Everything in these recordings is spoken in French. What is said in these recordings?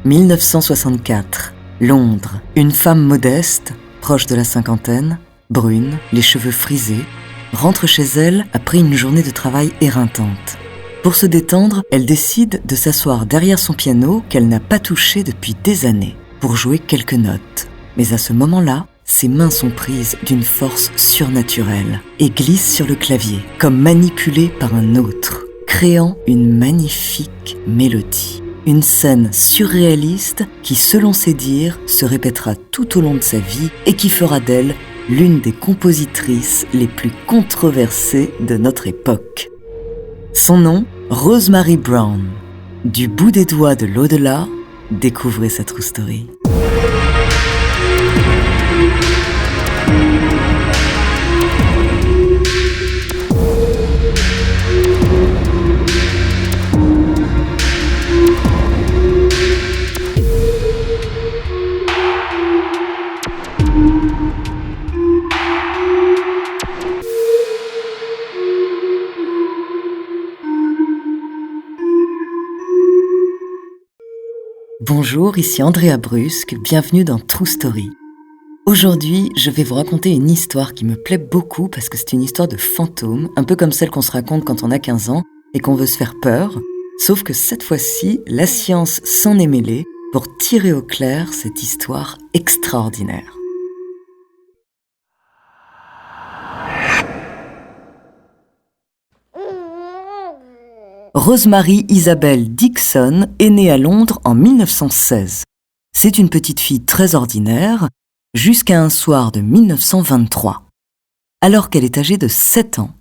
1964, Londres. Une femme modeste, proche de la cinquantaine, brune, les cheveux frisés, rentre chez elle après une journée de travail éreintante. Pour se détendre, elle décide de s'asseoir derrière son piano qu'elle n'a pas touché depuis des années, pour jouer quelques notes. Mais à ce moment-là, ses mains sont prises d'une force surnaturelle et glissent sur le clavier, comme manipulées par un autre, créant une magnifique mélodie. Une scène surréaliste qui, selon ses dires, se répétera tout au long de sa vie et qui fera d'elle l'une des compositrices les plus controversées de notre époque. Son nom, Rosemary Brown. Du bout des doigts de l'au-delà, découvrez sa true story. Bonjour, ici Andrea Brusque, bienvenue dans True Story. Aujourd'hui, je vais vous raconter une histoire qui me plaît beaucoup parce que c'est une histoire de fantôme, un peu comme celle qu'on se raconte quand on a 15 ans et qu'on veut se faire peur, sauf que cette fois-ci, la science s'en est mêlée pour tirer au clair cette histoire extraordinaire. Rosemary Isabel Dixon est née à Londres en 1916. C'est une petite fille très ordinaire, jusqu'à un soir de 1923. Alors qu'elle est âgée de 7 ans,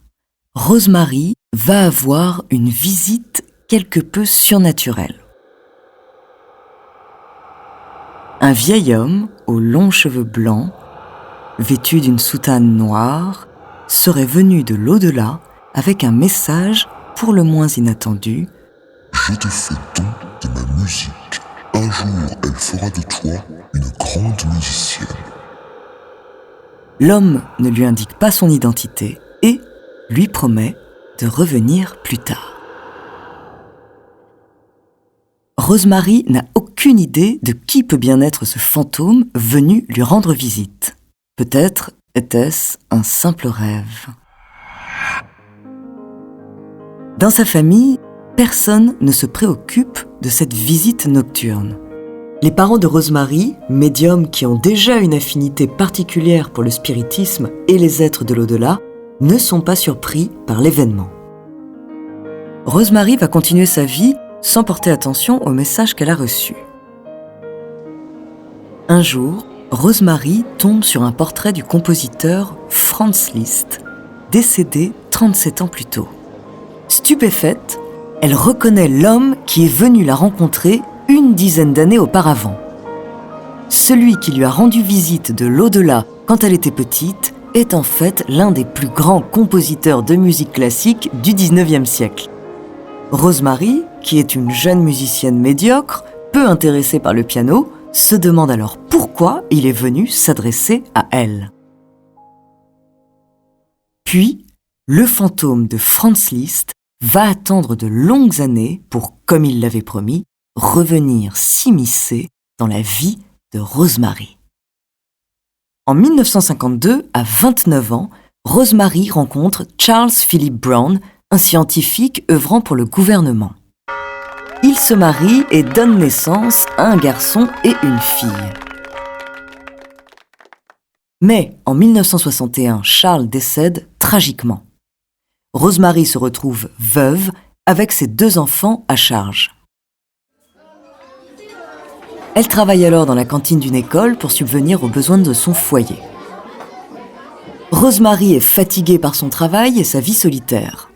Rosemary va avoir une visite quelque peu surnaturelle. Un vieil homme aux longs cheveux blancs, vêtu d'une soutane noire, serait venu de l'au-delà avec un message pour le moins inattendu. Je te fais don de ma musique. Un jour, elle fera de toi une grande musicienne. L'homme ne lui indique pas son identité et lui promet de revenir plus tard. Rosemary n'a aucune idée de qui peut bien être ce fantôme venu lui rendre visite. Peut-être était-ce un simple rêve. Dans sa famille, personne ne se préoccupe de cette visite nocturne. Les parents de Rosemary, médiums qui ont déjà une affinité particulière pour le spiritisme et les êtres de l'au-delà, ne sont pas surpris par l'événement. Rosemary va continuer sa vie sans porter attention au message qu'elle a reçu. Un jour, Rosemary tombe sur un portrait du compositeur Franz Liszt, décédé 37 ans plus tôt. Stupéfaite, elle reconnaît l'homme qui est venu la rencontrer une dizaine d'années auparavant. Celui qui lui a rendu visite de l'au-delà quand elle était petite est en fait l'un des plus grands compositeurs de musique classique du XIXe siècle. Rosemary, qui est une jeune musicienne médiocre, peu intéressée par le piano, se demande alors pourquoi il est venu s'adresser à elle. Puis, le fantôme de Franz Liszt va attendre de longues années pour, comme il l'avait promis, revenir s'immiscer dans la vie de Rosemary. En 1952, à 29 ans, Rosemary rencontre Charles Philip Brown, un scientifique œuvrant pour le gouvernement. Ils se marient et donnent naissance à un garçon et une fille. Mais en 1961, Charles décède tragiquement. Rosemary se retrouve veuve avec ses 2 enfants à charge. Elle travaille alors dans la cantine d'une école pour subvenir aux besoins de son foyer. Rosemary est fatiguée par son travail et sa vie solitaire.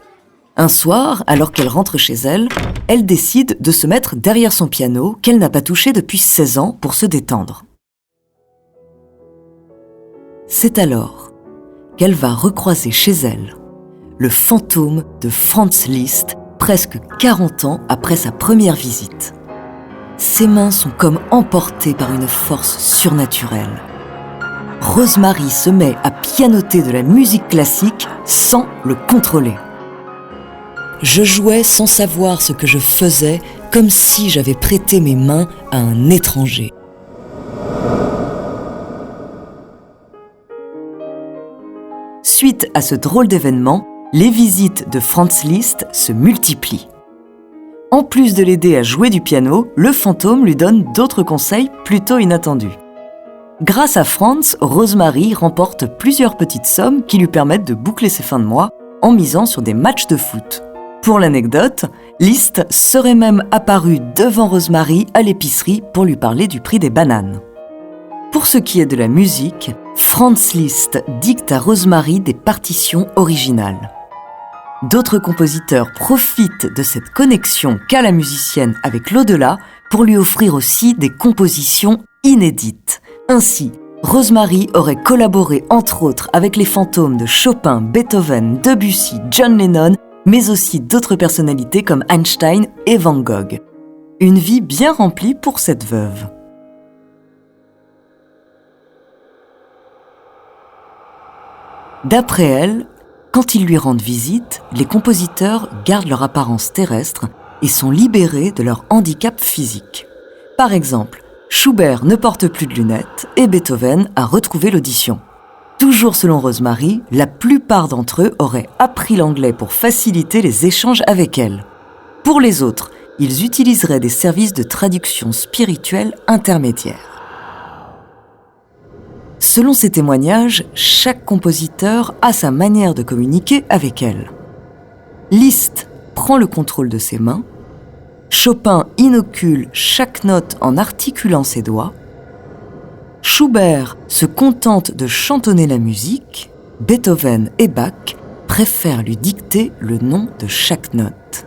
Un soir, alors qu'elle rentre chez elle, elle décide de se mettre derrière son piano qu'elle n'a pas touché depuis 16 ans pour se détendre. C'est alors qu'elle va recroiser chez elle le fantôme de Franz Liszt, presque 40 ans après sa première visite. Ses mains sont comme emportées par une force surnaturelle. Rosemary se met à pianoter de la musique classique sans le contrôler. Je jouais sans savoir ce que je faisais, comme si j'avais prêté mes mains à un étranger. Suite à ce drôle d'événement, les visites de Franz Liszt se multiplient. En plus de l'aider à jouer du piano, le fantôme lui donne d'autres conseils plutôt inattendus. Grâce à Franz, Rosemary remporte plusieurs petites sommes qui lui permettent de boucler ses fins de mois en misant sur des matchs de foot. Pour l'anecdote, Liszt serait même apparu devant Rosemary à l'épicerie pour lui parler du prix des bananes. Pour ce qui est de la musique, Franz Liszt dicte à Rosemary des partitions originales. D'autres compositeurs profitent de cette connexion qu'a la musicienne avec l'au-delà pour lui offrir aussi des compositions inédites. Ainsi, Rosemary aurait collaboré entre autres avec les fantômes de Chopin, Beethoven, Debussy, John Lennon, mais aussi d'autres personnalités comme Einstein et Van Gogh. Une vie bien remplie pour cette veuve. D'après elle, quand ils lui rendent visite, les compositeurs gardent leur apparence terrestre et sont libérés de leur handicap physique. Par exemple, Schubert ne porte plus de lunettes et Beethoven a retrouvé l'audition. Toujours selon Rosemary, la plupart d'entre eux auraient appris l'anglais pour faciliter les échanges avec elle. Pour les autres, ils utiliseraient des services de traduction spirituelle intermédiaires. Selon ces témoignages, chaque compositeur a sa manière de communiquer avec elle. Liszt prend le contrôle de ses mains, Chopin inocule chaque note en articulant ses doigts, Schubert se contente de chantonner la musique, Beethoven et Bach préfèrent lui dicter le nom de chaque note.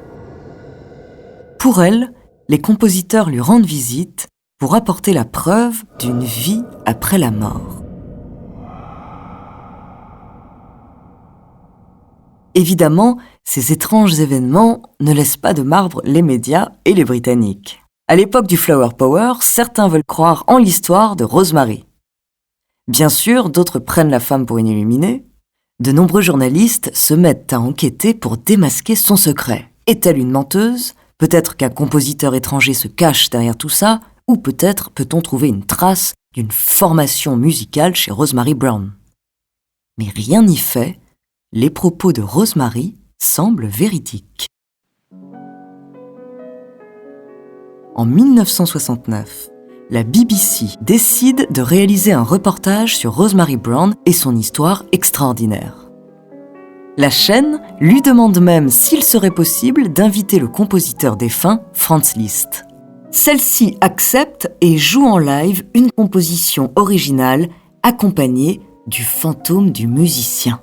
Pour elle, les compositeurs lui rendent visite pour apporter la preuve d'une vie après la mort. Évidemment, ces étranges événements ne laissent pas de marbre les médias et les Britanniques. À l'époque du Flower Power, certains veulent croire en l'histoire de Rosemary. Bien sûr, d'autres prennent la femme pour une illuminée. De nombreux journalistes se mettent à enquêter pour démasquer son secret. Est-elle une menteuse ? Peut-être qu'un compositeur étranger se cache derrière tout ça, ou peut-être peut-on trouver une trace d'une formation musicale chez Rosemary Brown. Mais rien n'y fait, les propos de Rosemary semblent véridiques. En 1969, la BBC décide de réaliser un reportage sur Rosemary Brown et son histoire extraordinaire. La chaîne lui demande même s'il serait possible d'inviter le compositeur défunt Franz Liszt. Celle-ci accepte et joue en live une composition originale accompagnée du fantôme du musicien.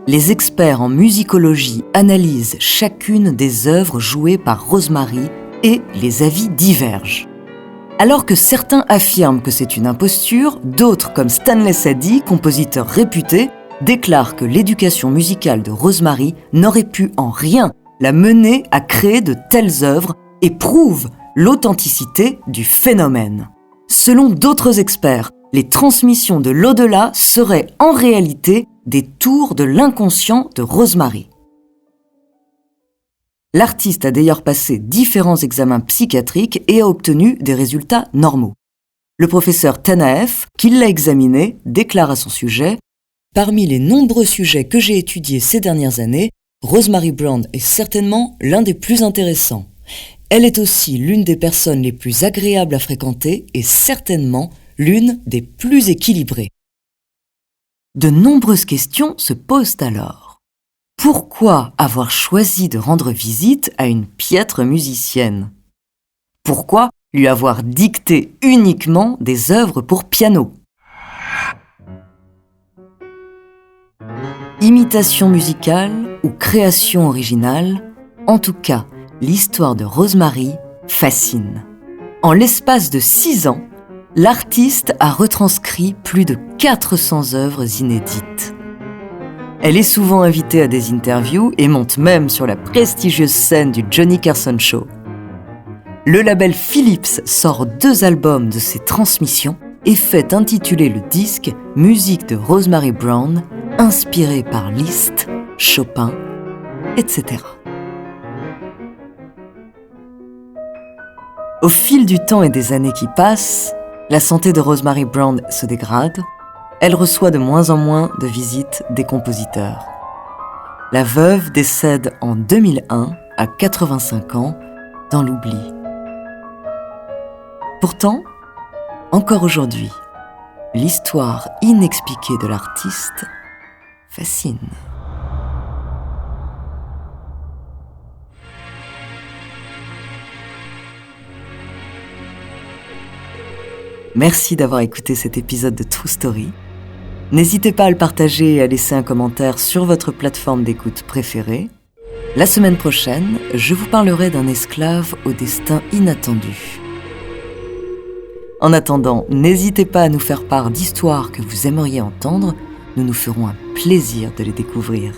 Les experts en musicologie analysent chacune des œuvres jouées par Rosemary et les avis divergent. Alors que certains affirment que c'est une imposture, d'autres, comme Stanley Sadie, compositeur réputé, déclarent que l'éducation musicale de Rosemary n'aurait pu en rien la mener à créer de telles œuvres et prouvent l'authenticité du phénomène. Selon d'autres experts, les transmissions de l'au-delà seraient en réalité des tours de l'inconscient de Rosemary. L'artiste a d'ailleurs passé différents examens psychiatriques et a obtenu des résultats normaux. Le professeur Tanaef, qui l'a examiné, déclare à son sujet « Parmi les nombreux sujets que j'ai étudiés ces dernières années, Rosemary Brown est certainement l'un des plus intéressants. Elle est aussi l'une des personnes les plus agréables à fréquenter et certainement l'une des plus équilibrées. » De nombreuses questions se posent alors. Pourquoi avoir choisi de rendre visite à une piètre musicienne ? Pourquoi lui avoir dicté uniquement des œuvres pour piano ? Imitation musicale ou création originale, en tout cas, l'histoire de Rosemary fascine. En l'espace de 6 ans, l'artiste a retranscrit plus de 400 œuvres inédites. Elle est souvent invitée à des interviews et monte même sur la prestigieuse scène du Johnny Carson Show. Le label Philips sort 2 albums de ses transmissions et fait intituler le disque « Musique de Rosemary Brown », inspiré par Liszt, Chopin, etc. Au fil du temps et des années qui passent, la santé de Rosemary Brown se dégrade. Elle reçoit de moins en moins de visites des compositeurs. La veuve décède en 2001, à 85 ans, dans l'oubli. Pourtant, encore aujourd'hui, l'histoire inexpliquée de l'artiste fascine. Merci d'avoir écouté cet épisode de True Story. N'hésitez pas à le partager et à laisser un commentaire sur votre plateforme d'écoute préférée. La semaine prochaine, je vous parlerai d'un esclave au destin inattendu. En attendant, n'hésitez pas à nous faire part d'histoires que vous aimeriez entendre. Nous nous ferons un plaisir de les découvrir.